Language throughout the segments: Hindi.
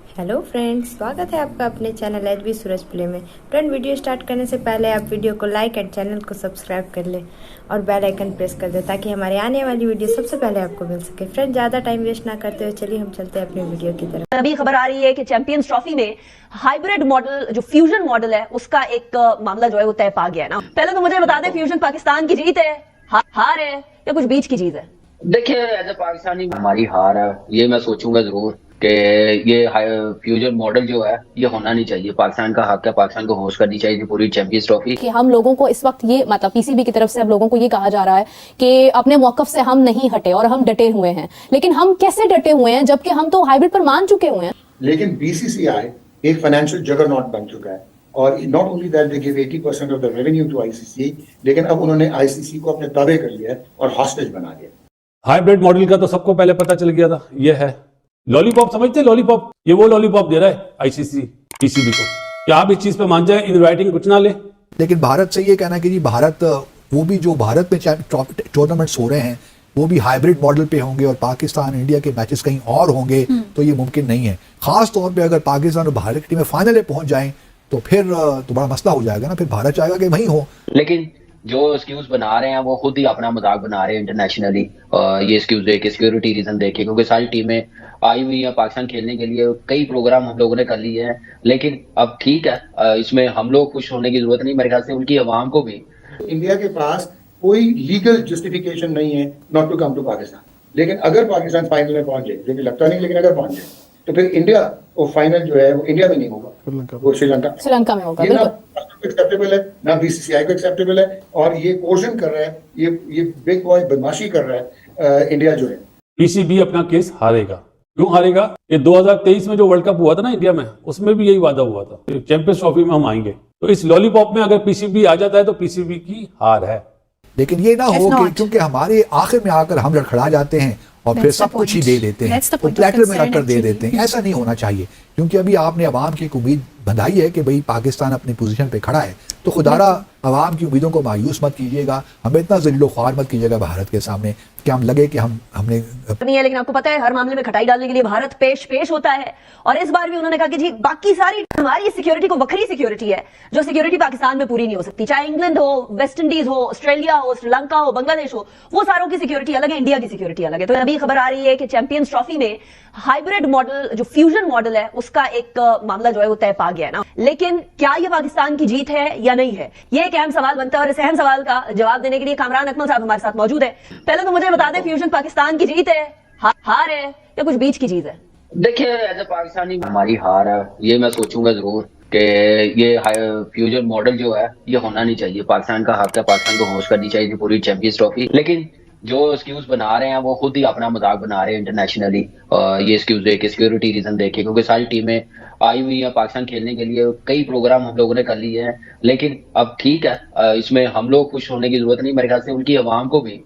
हेलो फ्रेंड्स, स्वागत है आपका अपने चैनल एचबी सूरज प्ले में। फ्रेंड, वीडियो स्टार्ट करने से पहले आप वीडियो को लाइक एंड चैनल को सब्सक्राइब कर लें और बेल आइकन प्रेस कर दें ताकि हमारे आने वाली वीडियो सबसे पहले आपको मिल सके। फ्रेंड, ज़्यादा टाइम वेस्ट ना करते हुए चलिए हम चलते हैं अपनी वीडियो की तरफ। अभी खबर आ रही है कि चैंपियंस ट्रॉफी में हाइब्रिड मॉडल जो फ्यूजन मॉडल है उसका एक मामला जो है वो तय पा गया है ना। पहले तो मुझे बता दें, फ्यूजन पाकिस्तान की जीत है, हार है या कुछ बीच की चीज है? देखिए, एज ए पाकिस्तानी हमारी हार है, ये मैं सोचूंगा जरूर कि ये फ्यूजन मॉडल जो है ये होना नहीं चाहिए। पाकिस्तान का हक है, पाकिस्तान को होस्ट करनी चाहिए पूरी चैंपियंस ट्रॉफी। कि हम लोगों को इस वक्त ये मतलब पीसीबी की तरफ से अब लोगों को ये कहा जा रहा है कि अपने मौकफ से हम नहीं हटे और हम डटे हुए हैं। लेकिन हम कैसे डटे हुए हैं जबकि हम तो हाइब्रिड पर मान चुके हुए हैं। लेकिन बीसीसीआई एक फाइनेंशियल जगरनॉट बन चुका है और not only that they give 80% of the revenue to ICC, लेकिन अब उन्होंने आईसीसी को अपने ताबे कर लिया है और हॉस्टेज बना दिया। हाइब्रिड मॉडल का तो सबको पहले पता चल गया था। ये है लॉलीपॉप, समझते लॉलीपॉप, ये वो लॉलीपॉप दे रहा है आईसीसी पीसीबी को। क्या आप इस चीज पे मान जाए, इन राइटिंग कुछ ना ले। लेकिन भारत से ये कहना है कि जी भारत, वो भी जो भारत में टूर्नामेंट्स हो रहे हैं वो भी हाइब्रिड मॉडल पे होंगे और पाकिस्तान इंडिया के मैचेस कहीं और होंगे, तो ये मुमकिन नहीं है। खास तौर पे अगर पाकिस्तान और भारत की टीमें फाइनल में पहुंच जाएं तो फिर तो बड़ा मसला हो जाएगा ना। फिर भारत चाहेगा कि वहीं हो। लेकिन जो एक्सक्यूज बना रहे हैं वो खुद ही अपना मजाक बना रहे हैं इंटरनेशनली। ये एक्सक्यूज देके, सिक्योरिटी रीजन देके, क्योंकि सारी टीमें आई हुई है पाकिस्तान खेलने के लिए। कई प्रोग्राम हम लोगों ने कर लिए हैं, लेकिन अब ठीक है, इसमें हम लोग खुश होने की जरूरत नहीं। मेरे ख्याल से उनकी अवाम को भी। इंडिया के पास कोई लीगल जस्टिफिकेशन नहीं है not to come to Pakistan. लेकिन अगर पाकिस्तान फाइनल में पहुंच जाए, जो कि लगता नहीं, लेकिन अगर पहुंच जाए तो फिर इंडिया वो फाइनल जो है वो इंडिया में नहीं होगा, वो श्रीलंका में होगा। ये ना एक्सेप्टेबल है, ना बीसीसीआई को एक्सेप्टेबल है। और ये कोर्जन कर रहा है, ये बिग बॉय बदमाशी कर रहा है इंडिया जो है। पीसीबी अपना केस हारेगा। क्यों हारेगा? ये 2023 में जो वर्ल्ड कप हुआ था ना इंडिया में, उसमें भी यही वादा हुआ था, चैंपियंस ट्रॉफी में हम आएंगे। तो इस लॉलीपॉप में अगर पीसीबी आ जाता है तो पीसीबी की हार है। लेकिन ये ना हो कि क्योंकि हमारे आखिर में आकर हम लड़खड़ा जाते हैं और फिर सब कुछ ही दे देते हैं, तो प्लेटर में रखकर दे देते हैं। ऐसा नहीं होना चाहिए, क्योंकि अभी आपने अवाम की एक उम्मीद बंधाई है कि भाई पाकिस्तान अपनी पोजीशन पे खड़ा है, तो खुदारा अवाम की उम्मीदों को मायूस मत कीजिएगा, हमें इतना ज़लीलो ख्वार मत कीजिएगा भारत के सामने कि हम लगे कि हमने नहीं है। लेकिन आपको पता है, हर मामले में खटाई डालने के लिए भारत पेश होता है। और इस बार भी उन्होंने कहा कि जी बाकी सारी हमारी सिक्योरिटी को वक्री सिक्योरिटी है, जो सिक्योरिटी पाकिस्तान में पूरी नहीं हो सकती। चाहे इंग्लैंड हो, वेस्ट इंडीज हो, ऑस्ट्रेलिया हो, श्रीलंका हो, बांग्लादेश हो, वो सारों की सिक्योरिटी अलग है, इंडिया की सिक्योरिटी अलग है। तो अभी खबर आ रही है कि चैंपियंस ट्रॉफी में हाइब्रिड मॉडल जो फ्यूजन मॉडल है उसका एक मामला जो है वो तय पा गया है ना। लेकिन क्या ये पाकिस्तान की जीत है या नहीं है, ये एक अहम सवाल बनता है। और इस अहम सवाल का जवाब देने के लिए कामरान अकमल साहब हमारे साथ मौजूद है। पहले तो मुझे बता दें, फ्यूजन पाकिस्तान की जीत है, हार है या कुछ बीच की चीज है? देखिए, एज ए पाकिस्तानी हमारी हार है, ये मैं सोचूंगा जरूर कि ये फ्यूजन मॉडल जो है ये होना नहीं चाहिए। पाकिस्तान का हक है, पाकिस्तान को होस्ट करनी चाहिए पूरी चैंपियंस ट्रॉफी। लेकिन जो एक्सक्यूज बना रहे हैं वो खुद ही अपना मजाक बना रहे हैं इंटरनेशनली। ये एक्सक्यूज देके, सिक्योरिटी रीजन देके, क्योंकि सारी टीमें आई हुई है पाकिस्तान खेलने के लिए। कई प्रोग्राम हम लोगों ने कर लिए हैं, लेकिन अब ठीक है, इसमें हम लोग खुश होने की जरूरत नहीं। मेरे ख्याल से उनकी अवाम को भी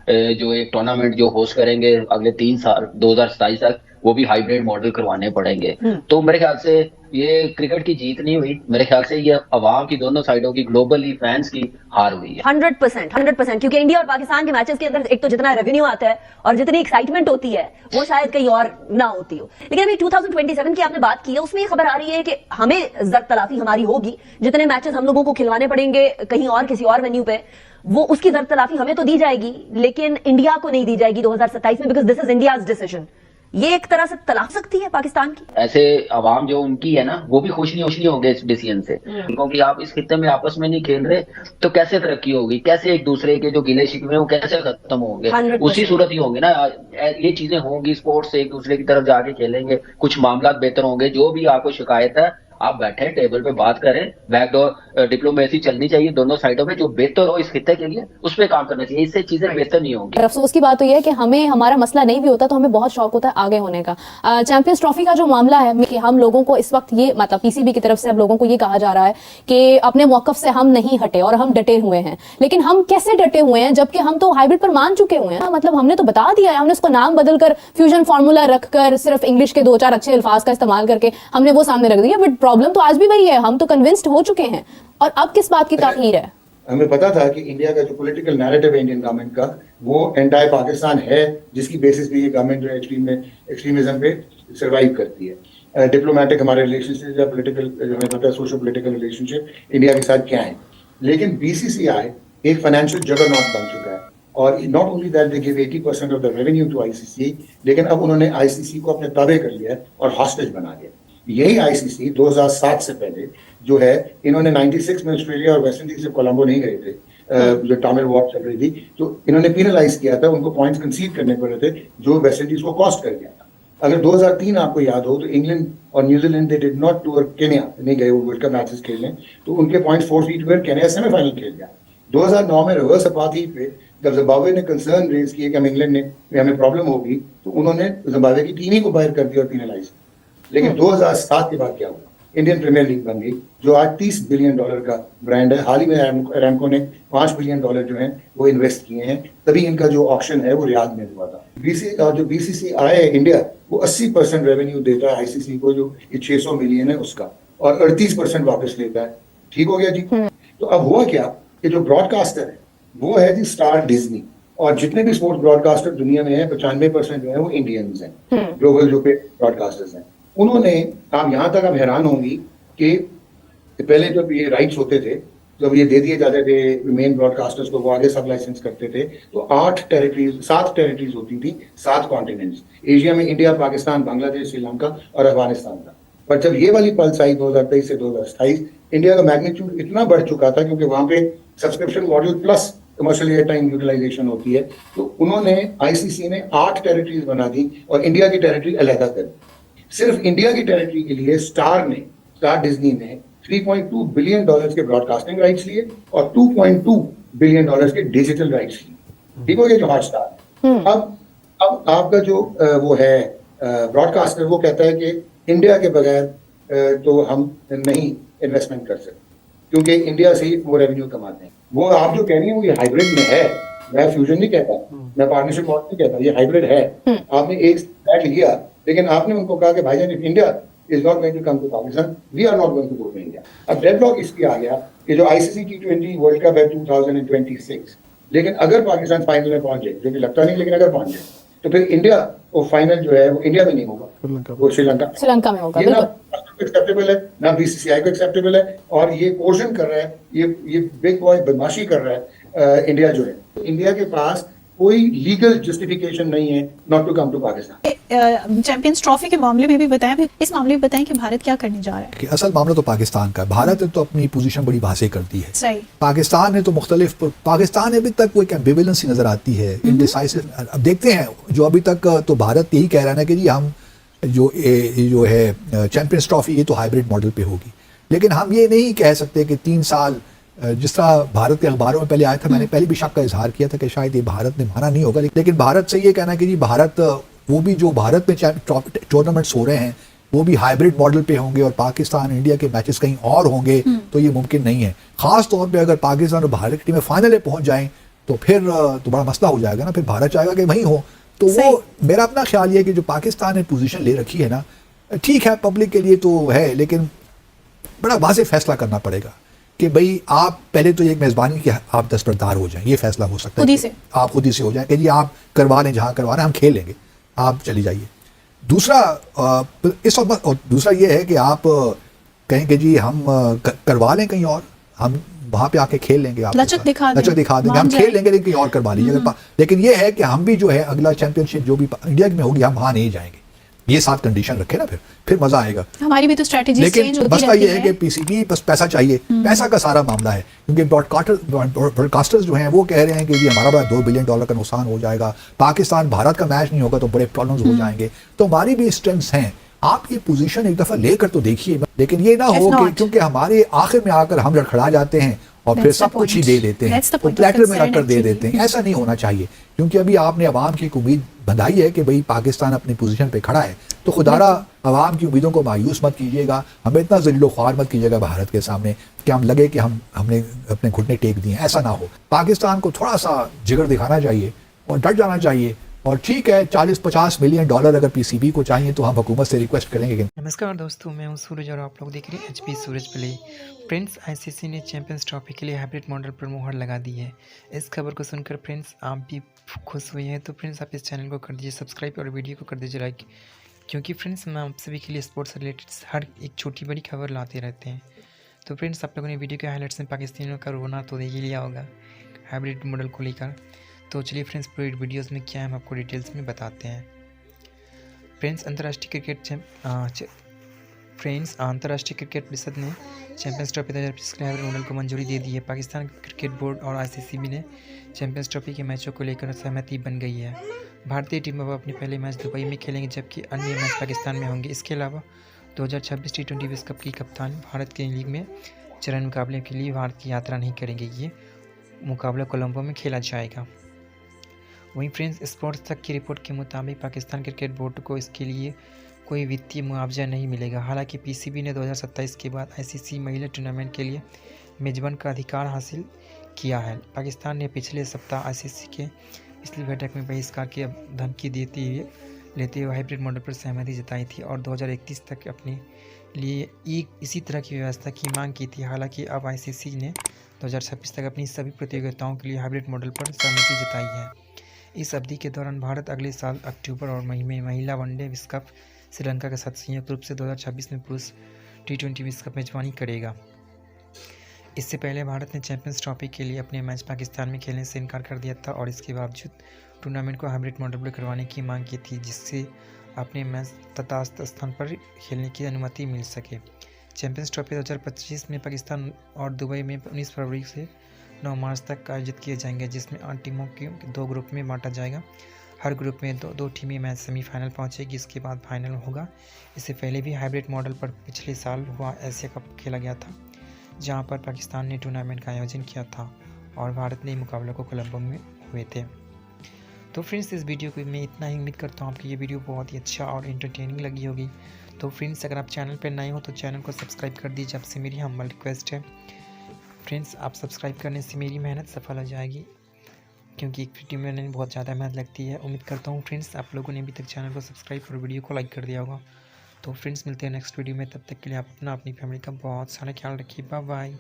जो एक टूर्नामेंट जो होस्ट करेंगे अगले 3 साल 2027 तक, वो भी हाइब्रिड मॉडल करवाने पड़ेंगे। तो मेरे ख्याल से ये क्रिकेट की जीत नहीं हुई, मेरे ख्याल से ये अवाम की दोनों साइडों की, ग्लोबली फैंस की हार हुई है। 100%, क्योंकि इंडिया और पाकिस्तान के मैचेस के अंदर एक तो जितना रेवेन्यू आता है और जितनी एक्साइटमेंट होती है वो शायद कहीं और ना होती हो। लेकिन अभी 2027 की आपने बात की है, उसमें ये खबर आ रही है कि हमें जर तलाफी हमारी होगी, जितने मैचेस हम लोगों को खिलवाने पड़ेंगे कहीं और किसी और वेन्यू पे, वो उसकी जर तलाफी हमें तो दी जाएगी, लेकिन इंडिया को नहीं दी जाएगी 2027 में, because this is India's decision. ये एक तरह से तलाक सकती है पाकिस्तान की। ऐसे अवाम जो उनकी है ना, वो भी खुश नहीं होंगे इस डिसीजन से, क्योंकि आप इस खित्ते में आपस में नहीं खेल रहे तो कैसे तरक्की होगी, कैसे एक दूसरे के जो गिले शिकवे हैं वो कैसे खत्म होंगे? उसी सूरत ही होंगे ना। ये चीजें होंगी, स्पोर्ट्स से एक दूसरे की तरफ जाके खेलेंगे, कुछ मामला बेहतर होंगे। जो भी आपको शिकायत है, आप बैठे टेबल पे बात करें, बैकडोर डिप्लोमेसी चलनी चाहिए दोनों साइडों में, जो बेहतर हो इस खित्ते के लिए उस पर काम करना चाहिए। इससे चीजें बेहतर नहीं होंगी। अफसोस की बात तो यह है कि हमें हमारा मसला नहीं भी होता तो हमें बहुत शौक होता है आगे होने का। चैंपियंस ट्रॉफी का जो मामला है कि हम लोगों को इस वक्त ये मतलब पीसीबी की तरफ से अब लोगों को ये कहा जा रहा है कि अपने मौकफ से हम नहीं हटे और हम डटे हुए हैं। लेकिन हम कैसे डटे हुए हैं जबकि हम तो हाइब्रिड पर मान चुके हुए हैं। मतलब हमने तो बता दिया है, हमने उसको नाम बदलकर फ्यूजन फार्मूला रखकर सिर्फ इंग्लिश के 2-4 अच्छे अल्फाज का इस्तेमाल करके हमने वो सामने रख दिया। बट प्रॉब्लम तो आज भी वही है, हम तो कन्विंस्ड हो चुके हैं। और अब किस बात की ताखीर है? हमें पता था कि इंडिया का जो पॉलिटिकल नैरेटिव है इंडियन गवर्नमेंट का, वो एंटायर पाकिस्तान है, जिसकी बेसिस पे ये गवर्नमेंट जो एक्सट्रीमिज्म पे सर्वाइव करती है। डिप्लोमेटिक हमारे रिलेशनशिप या पॉलिटिकल जो हमें पता है सोशल पॉलिटिकल रिलेशनशिप इंडिया के साथ क्या है, लेकिन बीसीसीआई एक फाइनेंशियल जगरनॉट बन चुका है और not only that they give 80% of the revenue to ICC, लेकिन अब उन्होंने आईसीसी को अपने ताबे कर लिया है और हॉस्टेज बना दिया। यही आईसीसी 2007 से पहले जो है, इन्होंने 96 में ऑस्ट्रेलिया और वेस्ट इंडीज से कोलंबो नहीं गए थे, जो टामिल वॉर चल रही थी, तो इन्होंने पेनलाइज किया था, उनको पॉइंट्स कंसीड करने पड़े थे जो वेस्ट इंडीज को कॉस्ट कर गया था। अगर 2003 आपको याद हो तो इंग्लैंड और New Zealand they did not tour, Kenya नहीं गए वो वर्ल्ड कप मैचेस खेलने, तो उनके पॉइंट्स फोरफीट हुए, केन्या सेमीफाइनल खेल गया। 2009 में रिवर्स अपाथी पे जब जिम्बाब्वे ने कंसर्न रेज किए कि हम इंग्लैंड ने हमें प्रॉब्लम होगी, तो उन्होंने जिम्बाब्वे की टीम ही को बाहर कर दिया और पेनलाइज। लेकिन 2007 के बाद क्या हुआ, इंडियन प्रीमियर लीग बन गई जो आज $30 बिलियन का ब्रांड है। हाल ही में अरामको ने $5 बिलियन जो है वो इन्वेस्ट किए हैं, तभी इनका जो ऑक्शन है वो रियाद में हुआ था। जो बीसीसीआई है इंडिया, वो 80% रेवेन्यू देता है आईसीसी को, जो 600 मिलियन है उसका, और 38% वापस लेता है। ठीक हो गया जी। तो अब हुआ क्या कि जो ब्रॉडकास्टर है वो है जी स्टार डिज्नी, और जितने भी स्पोर्ट्स ब्रॉडकास्टर दुनिया में है 95% जो है वो इंडियंस हैं, ग्लोबल जो पे ब्रॉडकास्टर्स हैं। उन्होंने, आप यहाँ तक आप हैरान होंगी कि पहले जब ये राइट्स होते थे, जब ये दे दिए जाते थे मेन ब्रॉडकास्टर्स को, वो आगे सब लाइसेंस करते थे, तो 7 टेरिटरीज होती थी, 7 कॉन्टिनेंट्स। एशिया में इंडिया, पाकिस्तान, बांग्लादेश, श्रीलंका और अफगानिस्तान था। पर जब ये वाली पल्स आई 2023 से 2028, इंडिया का मैग्नीट्यूड इतना बढ़ चुका था, क्योंकि वहां पे subscription model plus commercial air time utilization होती है, तो उन्होंने आईसीसी ने 8 टेरिटरीज बना दी और इंडिया की टेरिटरी अलहदा कर दी। सिर्फ इंडिया की टेरिटरी के लिए स्टार डिज्नी ने $3.2 बिलियन के ब्रॉडकास्टिंग राइट्स लिए और $2.2 बिलियन के डिजिटल राइट्स लिए। ठीक हो गया जो हॉटस्टार। अब आपका जो वो है ब्रॉडकास्टर, वो कहता है कि इंडिया के बगैर तो हम नहीं इन्वेस्टमेंट कर सकते, क्योंकि इंडिया से ही वो रेवेन्यू कमाते हैं। वो आप जो कह रही हैं वो ये हाइब्रिड में है, मैं फ्यूजन नहीं कहता, मैं पार्टनरशिप मॉडल नहीं कहता, ये हाइब्रिड है। आपने एक स्टैक लिया, लेकिन आपने उनको कहा कि भाईजान if India is not going to come to Pakistan, we are not going to go to India. अब डेडलॉक इसलिए आ गया कि जो आईसीसी T20 वर्ल्ड कप है 2026, लेकिन अगर पाकिस्तान फाइनल में पहुंचे, जो कि लगता नहीं, लेकिन अगर पहुंच जाए, तो फिर इंडिया वो फाइनल जो है वो इंडिया में नहीं होगा, वो श्रीलंका में होगा। ये ना एक्सेप्टेबल है, ना बीसीसीआई को एक्सेप्टेबल है, और ये पोर्शन कर रहा है, ये बिग बॉय बदमाशी कर रहा है इंडिया जो है। इंडिया के पास कोई लीगल जस्टिफिकेशन नहीं है not to come to Pakistan. Champions trophy के मामले में भी बताएं, इस मामले में बताएं कि भारत क्या करने जा रहा है। कि असल मामला तो पाकिस्तान का है। भारत ने तो अपनी पोजीशन बड़ी वाज़ेह कर दी है। सही। पाकिस्तान ने तो पाकिस्तान अभी तक कोई एम्बिवेलेंस नजर आती है, इनडिसाइसिव। अब देखते हैं, जो अभी तक तो भारत यही कह रहा है ना कि जी हम जो है चैंपियंस ट्रॉफी ये तो हाइब्रिड मॉडल पे होगी, लेकिन हम ये नहीं कह सकते कि 3 साल जिस तरह भारत के अखबारों में पहले आया था, मैंने पहले भी शक का इजहार किया था कि शायद ये भारत ने माना नहीं होगा, लेकिन भारत से ये कहना है कि जी भारत, वो भी जो भारत में टूर्नामेंट्स हो रहे हैं वो भी हाइब्रिड मॉडल पे होंगे और पाकिस्तान इंडिया के मैचेस कहीं और होंगे, तो ये मुमकिन नहीं है। खास तौर पे अगर पाकिस्तान और भारत की टीमें फाइनल में पहुंच जाएं तो फिर तो बड़ा मसला हो जाएगा ना, फिर भारत चाहेगा कि वहीं हो। तो वो मेरा अपना ख्याल ये है कि जो पाकिस्तान ने पोजीशन ले रखी है ना, ठीक है पब्लिक के लिए तो है, लेकिन बड़ा वाज़ेह फैसला करना पड़ेगा कि भाई आप पहले तो एक मेज़बानी की आप दस्तबरदार हो जाएं, ये फैसला हो सकता है आप खुद ही से हो जाए कि जी आप करवा लें, जहाँ करवा रहे हैं हम खेल लेंगे, आप चली जाइए। दूसरा इस वक्त, और दूसरा ये है कि आप कहें कि जी हम करवा लें कहीं और, हम वहाँ पे आके खेल लेंगे, आप लचक दिखा देंगे, हम खेल लेंगे, लेकिन कहीं और करवा लीजिए। लेकिन ये है कि हम भी जो है अगला चैंपियनशिप जो भी इंडिया में होगी, हम वहाँ नहीं जाएंगे। ये 7 कंडीशन रखे ना, फिर मजा आएगा। हमारी भी तो स्ट्रेटजी चेंज होती लेकिन मसला ये है कि पीसीबी बस पैसा चाहिए, पैसा का सारा मामला है, क्योंकि ब्रॉडकास्टर्स जो हैं वो कह रहे हैं कि जी हमारा बड़ा $2 बिलियन का नुकसान हो जाएगा, पाकिस्तान भारत का मैच नहीं होगा तो बड़े प्रॉब्लम्स हो जाएंगे। तो हमारी भी स्ट्रेंथ्स हैं, आप ये पोजीशन एक दफा लेकर तो देखिए, लेकिन ये ना हो कि क्योंकि हमारे आखिर में आकर हम लड़खड़ा जाते हैं और फिर सब कुछ ही दे देते हैं, तो प्लेटर में रखकर दे देते हैं। ऐसा नहीं होना चाहिए, क्योंकि अभी आपने अवाम की उम्मीद बंधाई है कि भाई पाकिस्तान अपनी पोजीशन पे खड़ा है, तो खुदारा अवाम की उम्मीदों को मायूस मत कीजिएगा, हमें इतना ज़लीलो ख्वार मत कीजिएगा भारत के सामने कि हम लगे कि हमने अपने घुटने टेक दिए। ऐसा ना हो, पाकिस्तान को थोड़ा सा जिगर दिखाना चाहिए और डट जाना चाहिए। और ठीक है, $40-50 मिलियन अगर पीसीबी को चाहिए तो हम हुकूमत से रिक्वेस्ट करेंगे। नमस्कार दोस्तों, मैं हूं सूरज और आप लोग देख रहे हैं एचपी सूरज प्ले। फ्रेंड्स, आईसीसी ने चैंपियंस ट्रॉफी के लिए हाइब्रिड मॉडल पर मुहर लगा दी है। इस खबर को सुनकर फ्रेंड्स आप भी खुश हुए हैं, तो फ्रेंड्स आप इस चैनल को कर दीजिए सब्सक्राइब और वीडियो को कर दीजिए लाइक। क्योंकि फ्रेंड्स हम आप सभी के लिए स्पोर्ट्स से रिलेटेड हर एक छोटी बड़ी खबर लाते रहते हैं। तो फ्रेंड्स आप लोगों ने वीडियो के हाइलाइट्स में पाकिस्तानियों का रोना तो देख ही लिया होगा हाइब्रिड मॉडल को लेकर। तो चलिए फ्रेंड्स पूरी वीडियोस में क्या है हम आपको डिटेल्स में बताते हैं। फ्रेंड्स अंतर्राष्ट्रीय क्रिकेट परिषद ने चैंपियंस ट्रॉफी 2025 के हाइब्रिड मॉडल को मंजूरी दे दी है। पाकिस्तान क्रिकेट बोर्ड और ICC ने चैंपियंस ट्रॉफी के मैचों को लेकर सहमति बन गई है। भारतीय टीम अब अपने पहले मैच दुबई में खेलेंगे जबकि अन्य मैच पाकिस्तान में होंगे। इसके अलावा 2026 T20 विश्व कप की कप्तान भारत के लीग में चरण मुकाबले के लिए भारत की यात्रा नहीं करेंगे। ये मुकाबला कोलंबो में खेला जाएगा। वहीं फ्रेंड्स स्पोर्ट्स तक की रिपोर्ट के मुताबिक पाकिस्तान क्रिकेट बोर्ड को इसके लिए कोई वित्तीय मुआवजा नहीं मिलेगा। हालांकि PCB ने 2027 के बाद ICC महिला टूर्नामेंट के लिए मेजबान का अधिकार हासिल किया है। पाकिस्तान ने पिछले सप्ताह ICC के पिछली बैठक में बहिष्कार की धमकी लेते हुए हाइब्रिड मॉडल पर सहमति जताई थी और 2031 तक अपने लिए इसी तरह की व्यवस्था की मांग की थी। हालांकि अब ICC ने 2026 तक अपनी सभी प्रतियोगिताओं के लिए हाइब्रिड मॉडल पर सहमति जताई है। इस अवधि के दौरान भारत अगले साल अक्टूबर और मई में महिला वनडे विश्व कप श्रीलंका के साथ संयुक्त रूप से 2026 में पुरुष T20 विश्व कप मेजबानी करेगा। इससे पहले भारत ने चैंपियंस ट्रॉफी के लिए अपने मैच पाकिस्तान में खेलने से इनकार कर दिया था और इसके बावजूद टूर्नामेंट को हाइब्रिड मॉडल पर करवाने की मांग की थी, जिससे अपने मैच तटस्थ स्थान पर खेलने की अनुमति मिल सके। चैंपियंस ट्रॉफी 2025 में पाकिस्तान और दुबई में 19 फरवरी से 9 मार्च तक आयोजित किए जाएंगे, जिसमें 8 टीमों के 2 ग्रुप में बांटा जाएगा। हर ग्रुप में दो टीमें मैच सेमीफाइनल पहुंचेगी, इसके बाद फाइनल होगा। इससे पहले भी हाइब्रिड मॉडल पर पिछले साल हुआ एशिया कप खेला गया था, जहां पर पाकिस्तान ने टूर्नामेंट का आयोजन किया था और भारत ने मुकाबलों को कोलंबो में हुए थे। तो फ्रेंड्स इस वीडियो को मैं इतना ही उम्मीद करता हूँ आपको ये वीडियो बहुत ही अच्छा और एंटरटेनिंग लगी होगी। तो फ्रेंड्स अगर आप चैनल पर नए हो तो चैनल को सब्सक्राइब कर दीजिए, आपसे मेरी हम्बल रिक्वेस्ट है। फ्रेंड्स आप सब्सक्राइब करने से मेरी मेहनत सफल हो जाएगी, क्योंकि एक वीडियो में नहीं बहुत ज़्यादा मेहनत लगती है। उम्मीद करता हूँ फ्रेंड्स आप लोगों ने अभी तक चैनल को सब्सक्राइब और वीडियो को लाइक कर दिया होगा। तो फ्रेंड्स मिलते हैं नेक्स्ट वीडियो में, तब तक के लिए आप अपनी फैमिली का बहुत सारा ख्याल रखिए। Bye bye.